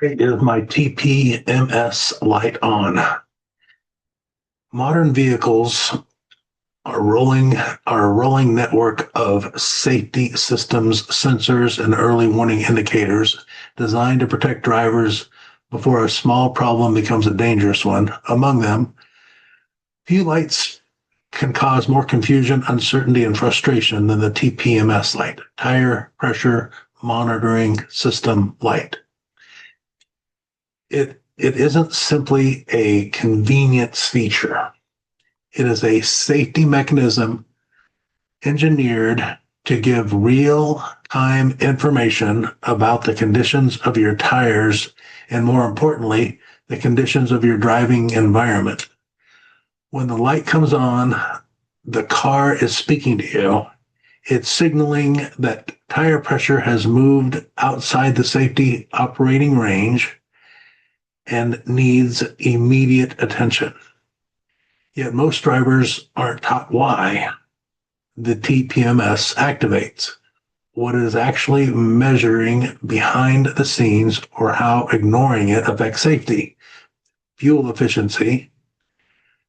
Is my TPMS light on? Modern vehicles are a rolling network of safety systems, sensors, and early warning indicators designed to protect drivers before a small problem becomes a dangerous one. Among them, few lights can cause more confusion, uncertainty, and frustration than the TPMS light, tire pressure monitoring system light. It isn't simply a convenience feature. It is a safety mechanism engineered to give real time information about the conditions of your tires and, more importantly, the conditions of your driving environment. When the light comes on, the car is speaking to you. It's signaling that tire pressure has moved outside the safety operating range and needs immediate attention. Yet most drivers aren't taught why the TPMS activates, what it is actually measuring behind the scenes, or how ignoring it affects safety, fuel efficiency,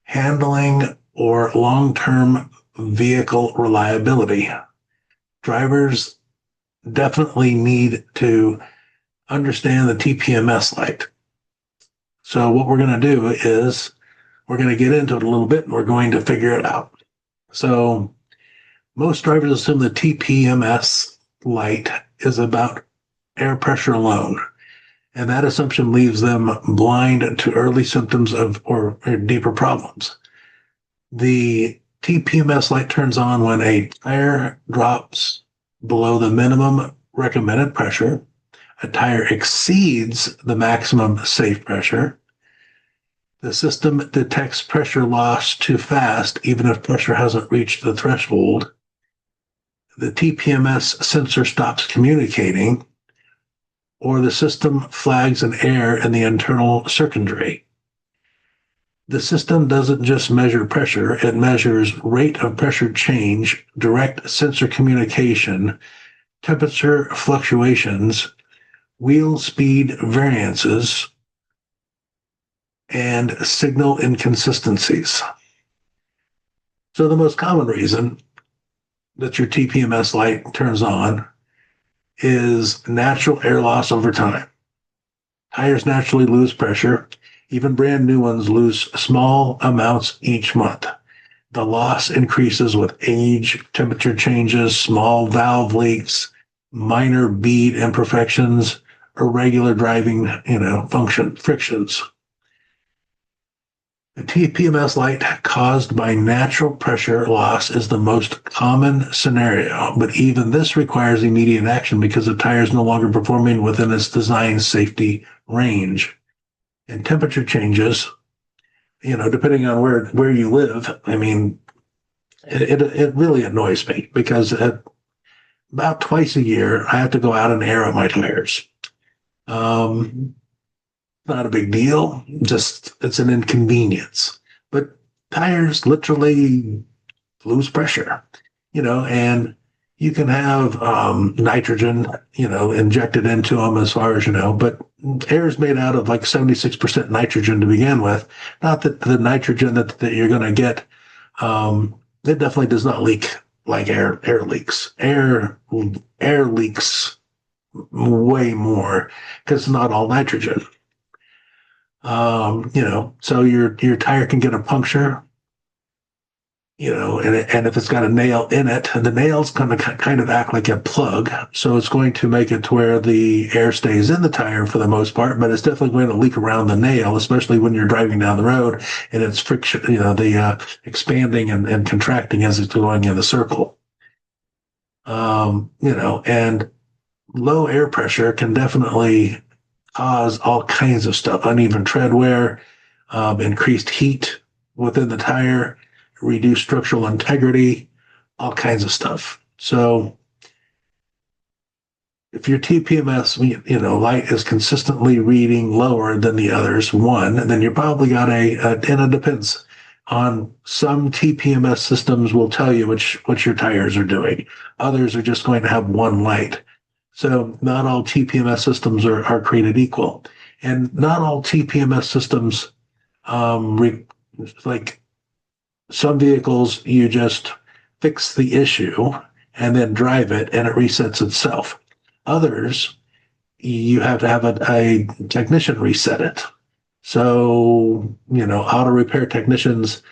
handling, or long-term vehicle reliability. Drivers definitely need to understand the TPMS light. So what we're going to do is we're going to get into it a little bit and we're going to figure it out. So most drivers assume the TPMS light is about air pressure alone. And that assumption leaves them blind to early symptoms of or deeper problems. The TPMS light turns on when a tire drops below the minimum recommended pressure, a tire exceeds the maximum safe pressure, the system detects pressure loss too fast, even if pressure hasn't reached the threshold, the TPMS sensor stops communicating, or the system flags an error in the internal circuitry. The system doesn't just measure pressure, it measures rate of pressure change, direct sensor communication, temperature fluctuations, wheel speed variances, and signal inconsistencies. So the most common reason that your TPMS light turns on is natural air loss over time. Tires naturally lose pressure. Even brand new ones lose small amounts each month. The loss increases with age, temperature changes, small valve leaks, minor bead imperfections, irregular driving, function frictions. The TPMS light caused by natural pressure loss is the most common scenario, but even this requires immediate action because the tire is no longer performing within its design safety range. And temperature changes, depending on where you live, it really annoys me because about twice a year, I have to go out and air out my tires. Not a big deal, just it's an inconvenience. But tires literally lose pressure, and you can have nitrogen, injected into them as far as but air is made out of like 76% nitrogen to begin with. Not that the nitrogen that you're going to get, it definitely does not leak like air leaks. Air leaks way more because it's not all nitrogen. So your tire can get a puncture, and if it's got a nail in it, the nail's going to kind of act like a plug. So it's going to make it to where the air stays in the tire for the most part, but it's definitely going to leak around the nail, especially when you're driving down the road and it's friction, the expanding and contracting as it's going in the circle. And low air pressure can definitely cause all kinds of stuff, uneven tread wear, increased heat within the tire, reduced structural integrity, all kinds of stuff. So if your TPMS, light is consistently reading lower than the others, then you probably got and it depends on some TPMS systems will tell you what your tires are doing. Others are just going to have one light. So not all TPMS systems are created equal. And not all TPMS systems, like some vehicles, you just fix the issue and then drive it and it resets itself. Others, you have to have a technician reset it. So, auto repair technicians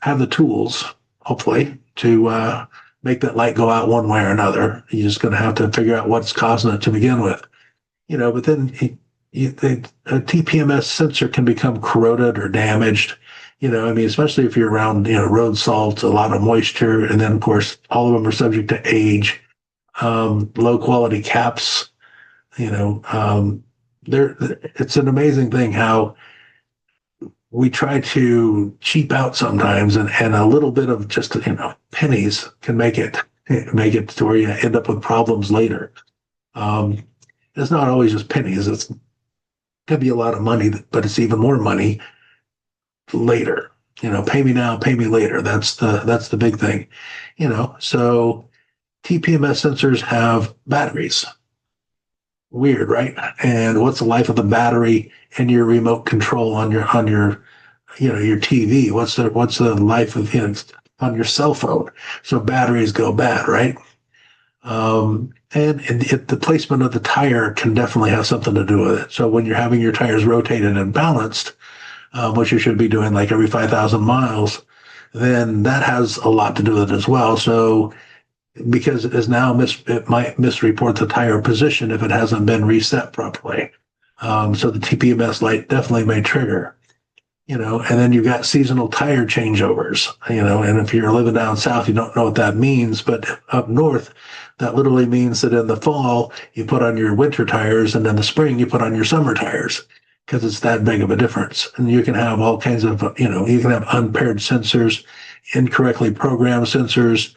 have the tools, hopefully, to make that light go out one way or another. You're just going to have to figure out what's causing it to begin with. But then a TPMS sensor can become corroded or damaged. Especially if you're around, road salt, a lot of moisture, and then of course all of them are subject to age, low quality caps. It's an amazing thing how we try to cheap out sometimes, and a little bit of just pennies can make it to where you end up with problems later. It's not always just pennies. It could be a lot of money, but it's even more money later. Pay me now, pay me later. That's the big thing. So TPMS sensors have batteries. Weird, right? And what's the life of the battery in your remote control on your your TV? What's the life of on your cell phone? So batteries go bad, right? And the placement of the tire can definitely have something to do with it. So when you're having your tires rotated and balanced, which you should be doing like every 5,000 miles, then that has a lot to do with it as well. So because it might misreport the tire position if it hasn't been reset properly. So the TPMS light definitely may trigger. And then you've got seasonal tire changeovers, and if you're living down south, you don't know what that means, but up north, that literally means that in the fall, you put on your winter tires, and in the spring, you put on your summer tires, because it's that big of a difference. And you can have all kinds of, you can have unpaired sensors, incorrectly programmed sensors,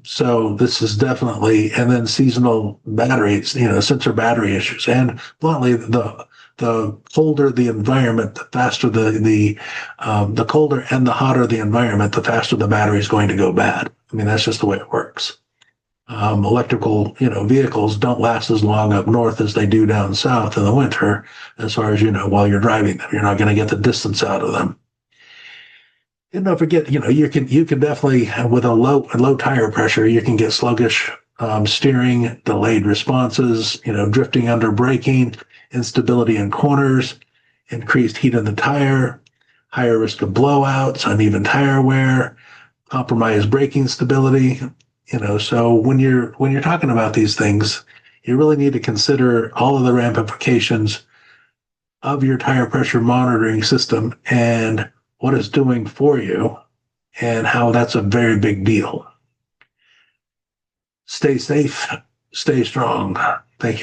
so this is definitely, and then seasonal batteries, sensor battery issues. And bluntly, the colder the environment, the faster the colder and the hotter the environment, the faster the battery is going to go bad. That's just the way it works. Electrical, vehicles don't last as long up north as they do down south in the winter, as far as, while you're driving them. You're not going to get the distance out of them. And don't forget, you can definitely, with a low tire pressure, you can get sluggish steering, delayed responses, drifting under braking, instability in corners, increased heat in the tire, higher risk of blowouts, uneven tire wear, compromised braking stability. So when you're talking about these things, you really need to consider all of the ramifications of your tire pressure monitoring system and what it's doing for you, and how that's a very big deal. Stay safe, stay strong. Thank you.